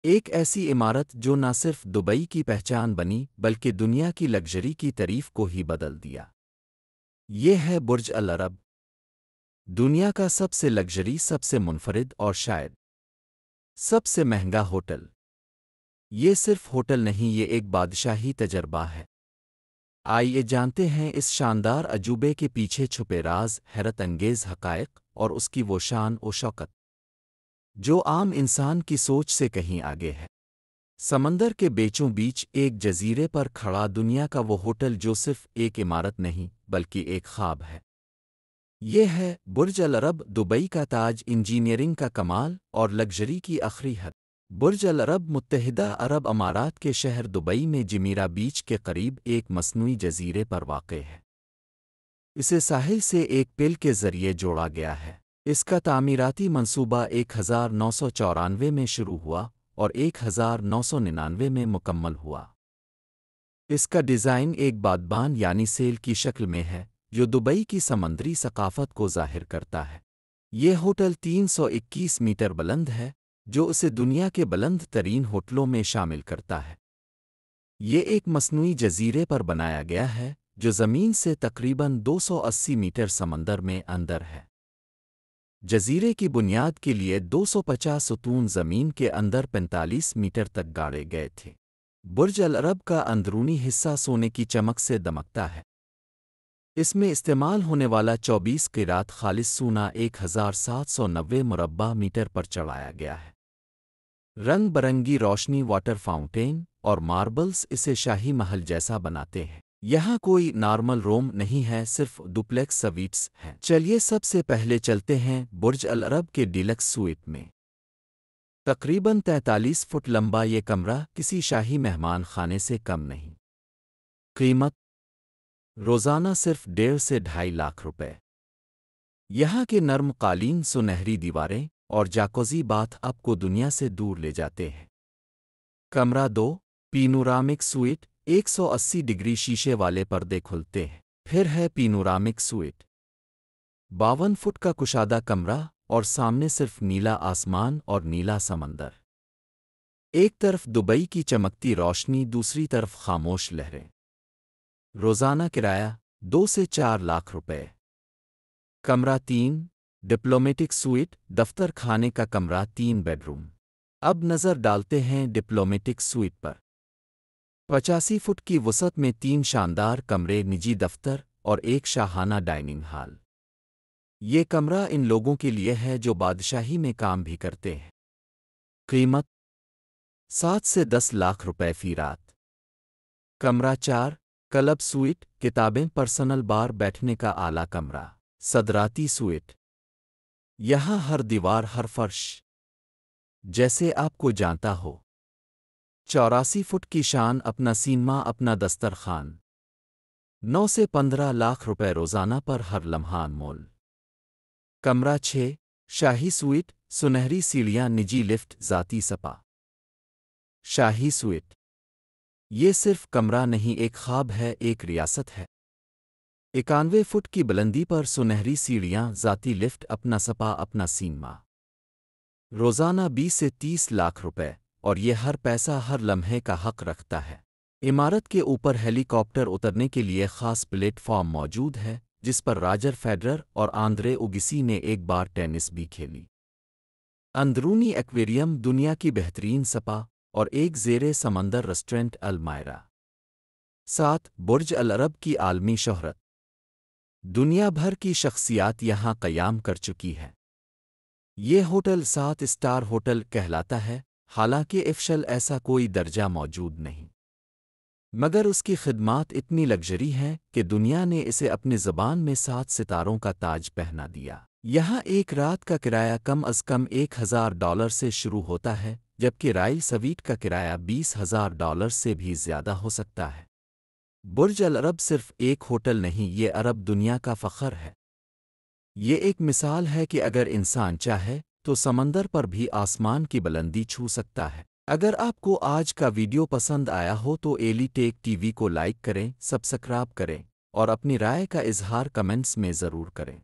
ایک ایسی عمارت جو نہ صرف دبئی کی پہچان بنی بلکہ دنیا کی لگژری کی تعریف کو ہی بدل دیا۔ یہ ہے برج العرب، دنیا کا سب سے لگژری، سب سے منفرد اور شاید سب سے مہنگا ہوٹل۔ یہ صرف ہوٹل نہیں، یہ ایک بادشاہی تجربہ ہے۔ آئیے جانتے ہیں اس شاندار عجوبے کے پیچھے چھپے راز، حیرت انگیز حقائق اور اس کی وہ شان و شوکت جو عام انسان کی سوچ سے کہیں آگے ہے۔ سمندر کے بیچوں بیچ ایک جزیرے پر کھڑا دنیا کا وہ ہوٹل جو صرف ایک عمارت نہیں بلکہ ایک خواب ہے۔ یہ ہے برج العرب، دبئی کا تاج، انجینئرنگ کا کمال اور لگژری کی آخری حد۔ برج العرب متحدہ عرب امارات کے شہر دبئی میں جمیرہ بیچ کے قریب ایک مصنوعی جزیرے پر واقع ہے۔ اسے ساحل سے ایک پل کے ذریعے جوڑا گیا ہے۔ اس کا تعمیراتی منصوبہ 1994 میں شروع ہوا اور 1999 میں مکمل ہوا۔ اس کا ڈیزائن ایک بادبان یعنی سیل کی شکل میں ہے جو دبئی کی سمندری ثقافت کو ظاہر کرتا ہے۔ یہ ہوٹل 321 میٹر بلند ہے جو اسے دنیا کے بلند ترین ہوٹلوں میں شامل کرتا ہے۔ یہ ایک مصنوعی جزیرے پر بنایا گیا ہے جو زمین سے تقریباً 280 میٹر سمندر میں اندر ہے۔ جزیرے کی بنیاد کے لیے 250 ستون زمین کے اندر 45 میٹر تک گاڑے گئے تھے۔ برج العرب کا اندرونی حصہ سونے کی چمک سے دمکتا ہے۔ اس میں استعمال ہونے والا 24 قیرات خالص سونا 1790 مربع میٹر پر چڑھایا گیا ہے۔ رنگ برنگی روشنی، واٹر فاؤنٹین اور ماربلز اسے شاہی محل جیسا بناتے ہیں۔ یہاں کوئی نارمل روم نہیں ہے، صرف ڈپلیکس سویٹس ہیں۔ چلیے سب سے پہلے چلتے ہیں برج العرب کے ڈیلکس سویٹ میں۔ تقریباً 43 فٹ لمبا یہ کمرہ کسی شاہی مہمان خانے سے کم نہیں۔ قیمت روزانہ صرف 1.5 سے 2.5 لاکھ روپے۔ یہاں کے نرم قالین، سنہری دیواریں اور جاکوزی باتھ آپ کو دنیا سے دور لے جاتے ہیں۔ کمرہ 2، پینورامک سویٹ، 180 ڈگری شیشے والے پردے کھلتے ہیں۔ پھر ہے پینورامک سویٹ، 52 فٹ کا کشادہ کمرہ اور سامنے صرف نیلا آسمان اور نیلا سمندر۔ ایک طرف دبئی کی چمکتی روشنی، دوسری طرف خاموش لہریں۔ روزانہ کرایہ 2 سے 4 لاکھ روپے۔ کمرہ 3، ڈپلومیٹک سویٹ، دفتر خانے کا کمرہ، 3 بیڈ روم۔ اب نظر ڈالتے ہیں ڈپلومیٹک سویٹ پر۔ 85 فٹ کی وسعت میں 3 شاندار کمرے، نجی دفتر اور ایک شاہانہ ڈائننگ ہال۔ یہ کمرہ ان لوگوں کے لیے ہے جو بادشاہی میں کام بھی کرتے ہیں۔ قیمت 7 سے 10 لاکھ روپے فی رات۔ کمرہ 4، کلب سویٹ، کتابیں، پرسنل بار، بیٹھنے کا اعلیٰ کمرہ۔ صدراتی سویٹ، یہاں ہر دیوار، ہر فرش جیسے آپ کو جانتا ہو۔ 84 فٹ کی شان، اپنا سینما، اپنا دسترخوان۔ 9 سے 15 لاکھ روپے روزانہ پر، ہر لمحہ انمول۔ کمرہ 6، شاہی سویٹ، سنہری سیڑھیاں، نجی لفٹ، ذاتی سپا۔ شاہی سویٹ یہ صرف کمرہ نہیں، ایک خواب ہے، ایک ریاست ہے۔ 91 فٹ کی بلندی پر سنہری سیڑھیاں، ذاتی لفٹ، اپنا سپا، اپنا سینما۔ روزانہ 20 سے 30 لاکھ روپے، اور یہ ہر پیسہ، ہر لمحے کا حق رکھتا ہے۔ عمارت کے اوپر ہیلی کاپٹر اترنے کے لیے خاص پلیٹ فارم موجود ہے جس پر راجر فیڈرر اور آندرے اوگیسی نے ایک بار ٹینس بھی کھیلی۔ اندرونی ایکویریم، دنیا کی بہترین سپا اور ایک زیر سمندر ریسٹورنٹ، المائرا۔ 7، برج العرب کی عالمی شہرت، دنیا بھر کی شخصیات یہاں قیام کر چکی ہے۔ یہ ہوٹل 7 اسٹار ہوٹل کہلاتا ہے، حالانکہ افشل ایسا کوئی درجہ موجود نہیں، مگر اس کی خدمات اتنی لگژری ہیں کہ دنیا نے اسے اپنی زبان میں 7 ستاروں کا تاج پہنا دیا۔ یہاں ایک رات کا کرایہ کم از کم $1000 سے شروع ہوتا ہے، جبکہ رائل سویٹ کا کرایہ $20,000 سے بھی زیادہ ہو سکتا ہے۔ برج العرب صرف ایک ہوٹل نہیں، یہ عرب دنیا کا فخر ہے۔ یہ ایک مثال ہے کہ اگر انسان چاہے تو سمندر پر بھی آسمان کی بلندی چھو سکتا ہے۔ اگر آپ کو آج کا ویڈیو پسند آیا ہو تو ایلی ٹیک ٹی وی کو لائک کریں، سبسکرائب کریں اور اپنی رائے کا اظہار کمنٹس میں ضرور کریں۔